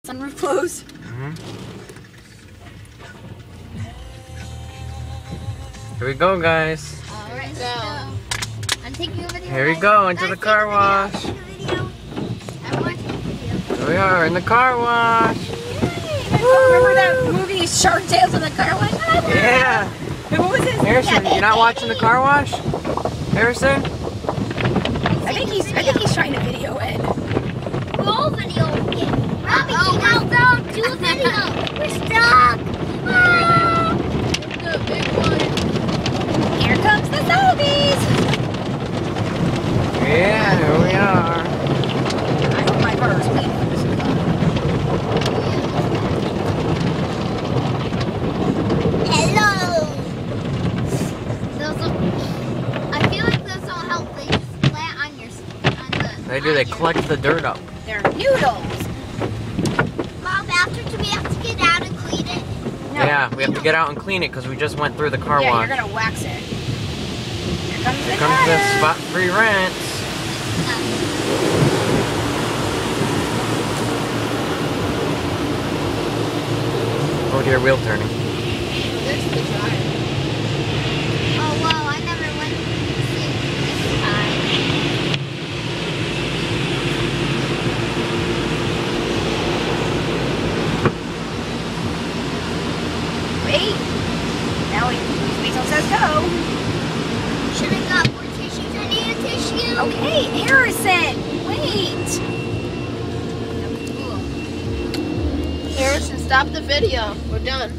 Sunroof closed. Here we go, guys. Alright, so I'm taking a video. Here we go, into the car wash. Here we are in the car wash. Remember that movie Shark Tales in the car wash? Yeah. What was it? Harrison, you're not watching the car wash? Harrison? I think he's trying to video it. We're all videoing it. Robbie, don't do a video. We're stuck. The big one. Here comes the zombies. Yeah, here we are. I hope my car is clean. Hello. I feel like those don't help. They just flat on your. They do. They collect the dirt up. They're noodles. Mom, after we have to get out and clean it. No, Yeah, we have to get out and clean it because we just went through the car yeah, wash. you're gonna wax it. Here comes Here comes the spot-free rinse. Oh dear, wheel turning. There's the drive. Oh wow, I never went to see this time. Wait. Now Weasel says go. Should have got more tissues. I need a tissue. Okay, Harrison. Wait. That was cool. Harrison, stop the video. We're done.